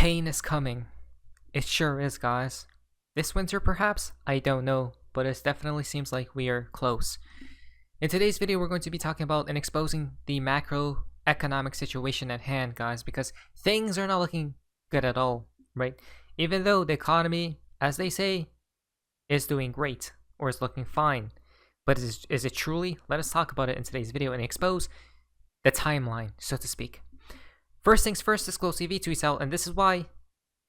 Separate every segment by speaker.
Speaker 1: Pain is coming. It sure is, guys. This winter, perhaps? I don't know, but it definitely seems like we are close. In today's video, we're going to be talking about and exposing the macroeconomic situation at hand, guys, because things are not looking good at all, right? Even though the economy, as they say, is doing great or is looking fine. But is it truly? Let us talk about it in today's video and expose the timeline, so to speak. First things first, disclose CV tweets out, and this is why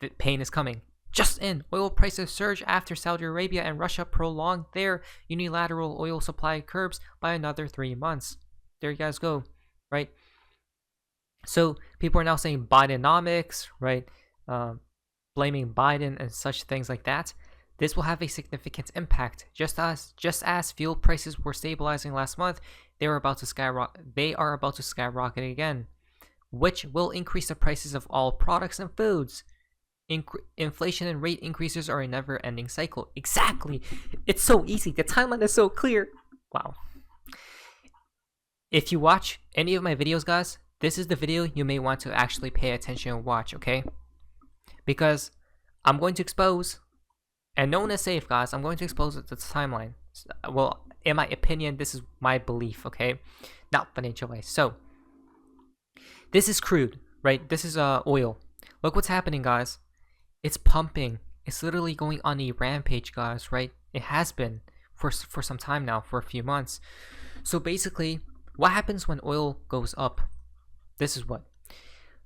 Speaker 1: the pain is coming. Just in, oil prices surge after Saudi Arabia and Russia prolonged their unilateral oil supply curbs by another 3 months. There you guys go, right? So people are now saying Bidenomics, right? Blaming Biden and such things like that. This will have a significant impact. Just as fuel prices were stabilizing last month, they are about to skyrocket again, which will increase the prices of all products and foods. Inflation and rate increases are a never-ending cycle. Exactly. It's so easy. The timeline is so clear. Wow. If you watch any of my videos, guys, this is the video you may want to actually pay attention and watch, okay? Because I'm going to expose, and no one is safe, guys. I'm going to expose the timeline. Well, in my opinion, this is my belief, okay? Not financial advice. So, this is crude, right? This is oil. Look what's happening, guys. It's pumping. It's literally going on a rampage, guys, right? It has been for some time now, for a few months. So basically, what happens when oil goes up? This is what.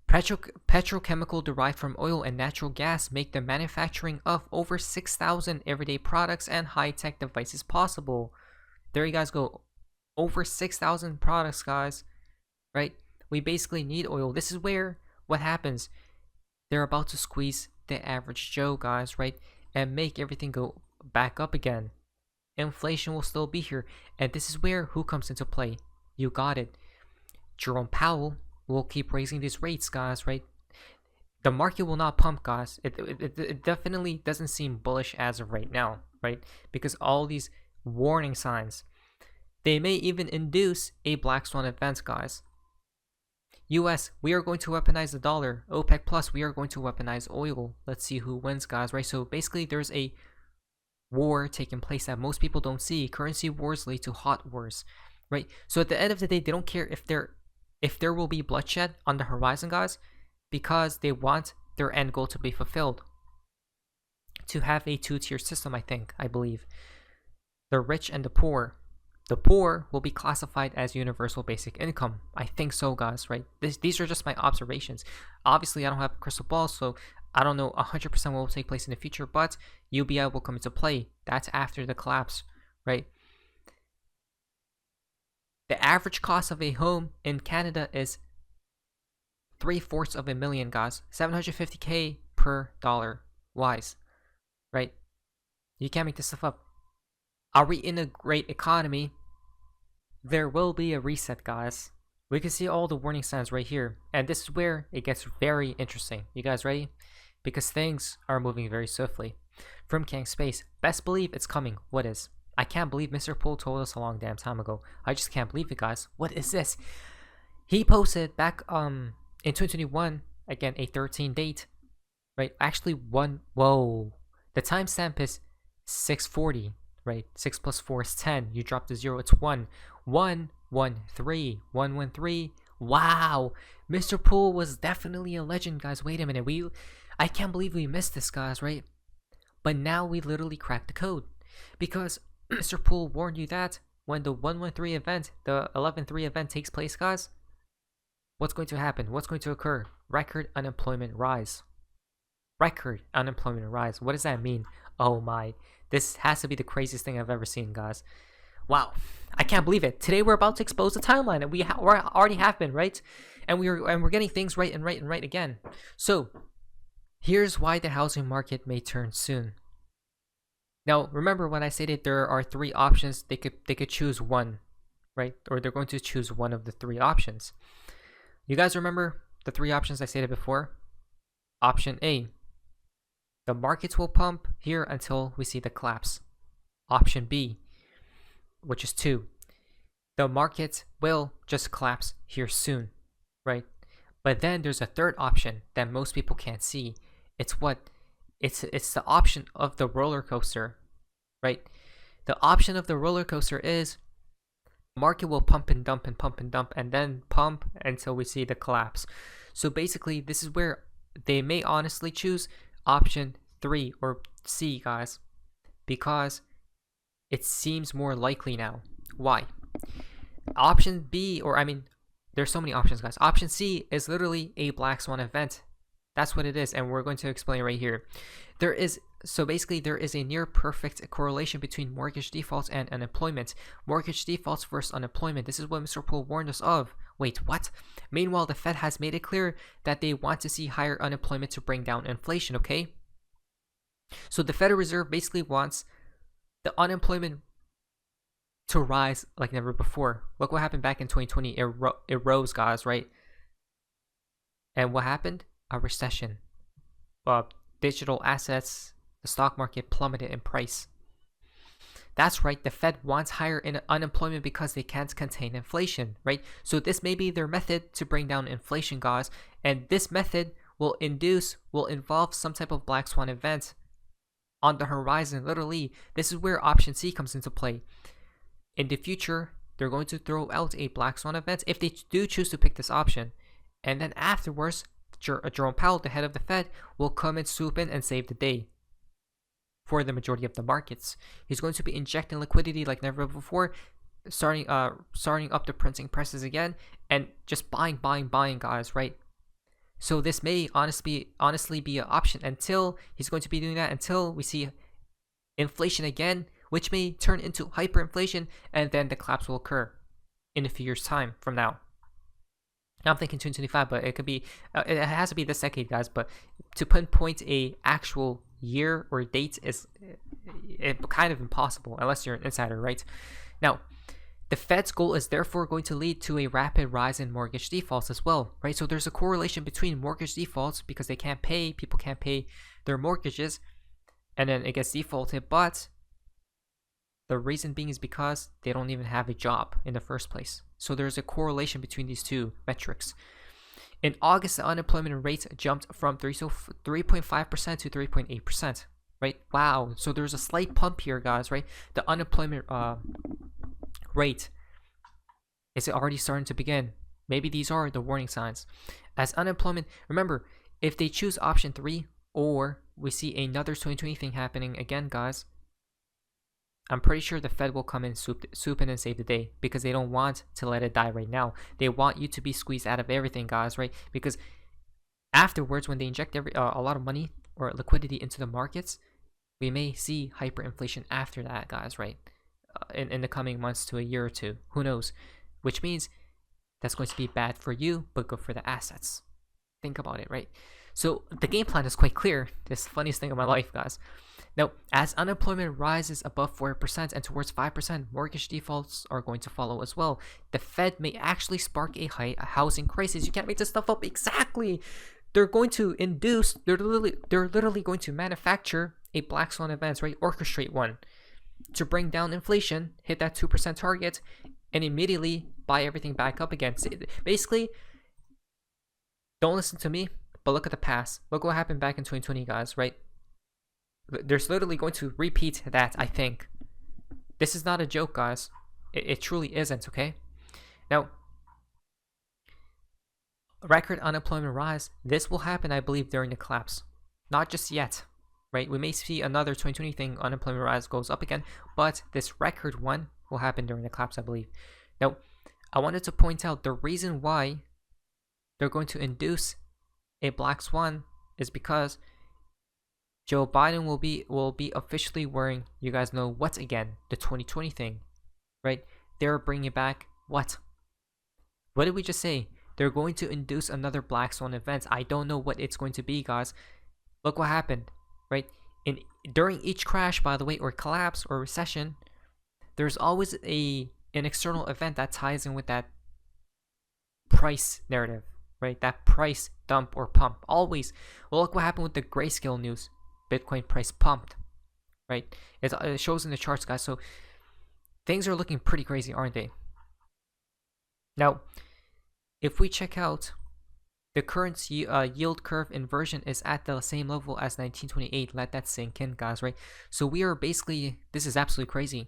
Speaker 1: Petrochemical derived from oil and natural gas make the manufacturing of over 6,000 everyday products and high-tech devices possible. There you guys go. Over 6,000 products, guys, right? We basically need oil. This is where what happens. They're about to squeeze the average Joe, guys, right? And make everything go back up again. Inflation will still be here. And this is where who comes into play? You got it. Jerome Powell will keep raising these rates, guys, right? The market will not pump, guys. It definitely doesn't seem bullish as of right now, right? Because all these warning signs. They may even induce a black swan event, guys. US, we are going to weaponize the dollar. OPEC Plus, we are going to weaponize oil. Let's see who wins, guys, right? So basically, there's a war taking place that most people don't see. Currency wars lead to hot wars, right? So at the end of the day, they don't care if there will be bloodshed on the horizon, guys, because they want their end goal to be fulfilled. To have a two-tier system, I believe. The rich and the poor. The poor will be classified as universal basic income. I think so, guys, right? These are just my observations. Obviously, I don't have a crystal ball, so I don't know 100% what will take place in the future, but UBI will come into play. That's after the collapse, right? The average cost of a home in Canada is 3/4 of a million, guys. $750K per dollar. Wise, right? You can't make this stuff up. Are we in a great economy? There will be a reset, guys. We can see all the warning signs right here. And this is where it gets very interesting. You guys ready? Because things are moving very swiftly. From Kang Space, best believe it's coming. What is? I can't believe Mr. Poole told us a long damn time ago. I just can't believe it, guys. What is this? He posted back in 2021, again, a 13 date, right? Actually, whoa. The timestamp is 640. Right, 6 plus 4 is 10. You drop the 0, it's 1. 1, 1, 3, 1, 1, 3. Wow, Mr. Poole was definitely a legend, guys. Wait a minute, I can't believe we missed this, guys, right? But now we literally cracked the code because Mr. Poole warned you that when the 113 event, the 11-3 event takes place, guys, what's going to happen? What's going to occur? Record unemployment rise. Record unemployment rise. What does that mean? Oh my. This has to be the craziest thing I've ever seen, guys. Wow, I can't believe it. Today we're about to expose the timeline, and we already have been, right? And we're getting things right and right and right again. So here's why the housing market may turn soon. Now remember when I stated there are 3 options, they could choose one, right? Or they're going to choose one of the 3 options. You guys remember the 3 options I stated before? Option A. The markets will pump here until we see the collapse. Option B, which is 2. The market will just collapse here soon, right? But then there's a third option that most people can't see. It's what? It's the option of the roller coaster, right? The option of the roller coaster is market will pump and dump and pump and dump and then pump until we see the collapse. So basically, this is where they may honestly choose option 3 or C, guys, because it seems more likely now. Why? Option B, or I mean, there's so many options, guys. Option C is literally a black swan event. That's what it is, and we're going to explain right here. So basically, there is a near perfect correlation between mortgage defaults and unemployment. Mortgage defaults versus unemployment. This is what Mr. Poole warned us of. Wait, what? Meanwhile, the Fed has made it clear that they want to see higher unemployment to bring down inflation, okay? So the Federal Reserve basically wants the unemployment to rise like never before. Look what happened back in 2020. It rose, guys, right? And what happened? A recession. Digital assets, the stock market plummeted in price. That's right, the Fed wants higher unemployment because they can't contain inflation, right? So this may be their method to bring down inflation, guys, and this method will involve some type of black swan event on the horizon. Literally, this is where option C comes into play. In the future, they're going to throw out a black swan event if they do choose to pick this option, and then afterwards, Jerome Powell, the head of the Fed, will come and swoop in and save the day for the majority of the markets. He's going to be injecting liquidity like never before, starting up the printing presses again, and just buying, guys, right? So this may honestly be an option until he's going to be doing that until we see inflation again, which may turn into hyperinflation, and then the collapse will occur in a few years' time from now. I'm thinking 2025, but it could be, it has to be this decade, guys. But to pinpoint a actual year or date is kind of impossible unless you're an insider, right? Now, the Fed's goal is therefore going to lead to a rapid rise in mortgage defaults as well, right? So there's a correlation between mortgage defaults because they can't pay, people can't pay their mortgages, and then it gets defaulted. But the reason being is because they don't even have a job in the first place. So there's a correlation between these two metrics. In August, the unemployment rate jumped from 3.5% to 3.8%, right? Wow. So there's a slight pump here, guys, right? The unemployment rate is already starting to begin. Maybe these are the warning signs. As unemployment, remember, if they choose option 3 or we see another 2020 thing happening again, guys, I'm pretty sure the Fed will come in, swoop in and save the day because they don't want to let it die right now. They want you to be squeezed out of everything, guys, right? Because afterwards, when they inject a lot of money or liquidity into the markets, we may see hyperinflation after that, guys, right? In the coming months to a year or two. Who knows? Which means that's going to be bad for you, but good for the assets. Think about it, right? So the game plan is quite clear. This is the funniest thing of my life, guys. Now, as unemployment rises above 4% and towards 5%, mortgage defaults are going to follow as well. The Fed may actually spark a housing crisis. You can't make this stuff up. Exactly. They're going to induce, they're literally going to manufacture a black swan event, right? Orchestrate one to bring down inflation, hit that 2% target, and immediately buy everything back up again. So basically, don't listen to me, but look at the past. Look what happened back in 2020, guys, right? There's literally going to repeat that, I think. This is not a joke, guys. It truly isn't, okay? Now, record unemployment rise. This will happen, I believe, during the collapse. Not just yet, right? We may see another 2020 thing, unemployment rise goes up again, but this record one will happen during the collapse, I believe. Now, I wanted to point out the reason why they're going to induce a black swan is because Joe Biden will be officially wearing, you guys know what again? The 2020 thing, right? They're bringing back what? What did we just say? They're going to induce another black swan event. I don't know what it's going to be, guys. Look what happened, right? During each crash, by the way, or collapse or recession, there's always an external event that ties in with that price narrative, right? That price dump or pump. Always. Well, look what happened with the grayscale news. Bitcoin price pumped, right? It shows in the charts, guys. So things are looking pretty crazy, aren't they? Now, if we check out The current yield curve inversion is at the same level as 1928. Let that sink in, guys, right? So we are basically, this is absolutely crazy.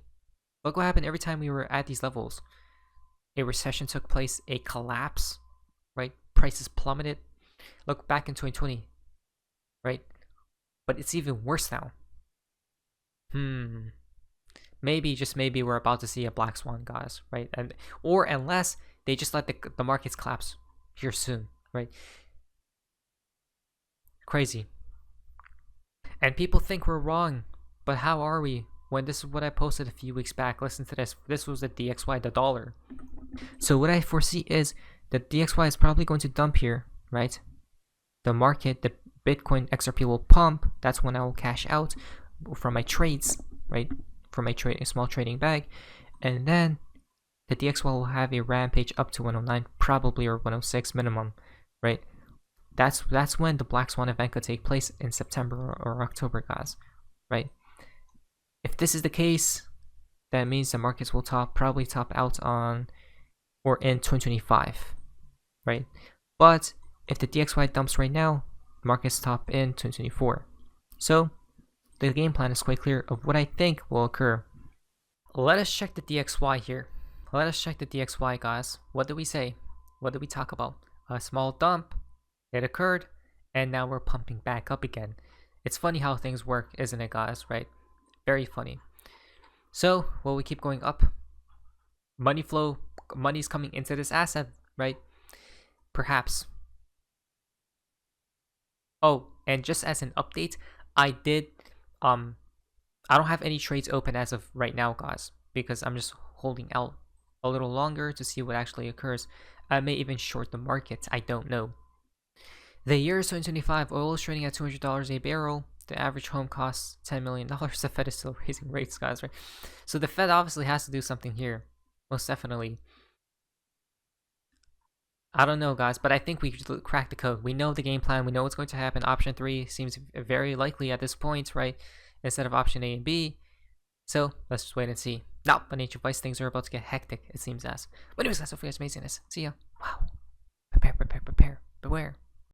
Speaker 1: Look what happened every time we were at these levels. A recession took place, a collapse, right? Prices plummeted. Look back in 2020, right? But it's even worse now. Maybe, just maybe, we're about to see a black swan, guys, right? And or unless they just let the markets collapse here soon, right? Crazy. And people think we're wrong, but how are we? When this is what I posted a few weeks back. Listen to this. This was the DXY, the dollar. So what I foresee is that DXY is probably going to dump here, right? The market, the Bitcoin XRP will pump. That's when I will cash out from my trades, right? From my small trading bag. And then the DXY will have a rampage up to 109, probably, or 106 minimum, right? That's when the black swan event could take place in September or October, guys, right? If this is the case, that means the markets will probably top out on or in 2025, right? But if the DXY dumps right now, markets top in 2024. So the game plan is quite clear of what I think will occur. Let us check the DXY here. Let us check the DXY, guys. What did we say? What did we talk about? A small dump. It occurred, and now we're pumping back up again. It's funny how things work, isn't it, guys, right? Very funny. So, will we keep going up? Money flow, money's coming into this asset, right? Perhaps. Oh, and just as an update, I don't have any trades open as of right now, guys, because I'm just holding out a little longer to see what actually occurs. I may even short the market, I don't know. The year is 2025, oil is trading at $200 a barrel. The average home costs $10 million. The Fed is still raising rates, guys, right? So the Fed obviously has to do something here. Most definitely. I don't know, guys, but I think we cracked the code. We know the game plan. We know what's going to happen. Option 3 seems very likely at this point, right? Instead of option A and B. So let's just wait and see. Now, by nature of vice, things are about to get hectic, it seems as. But anyways, guys, hope you guys amazingness. See ya. Wow. Prepare. Beware.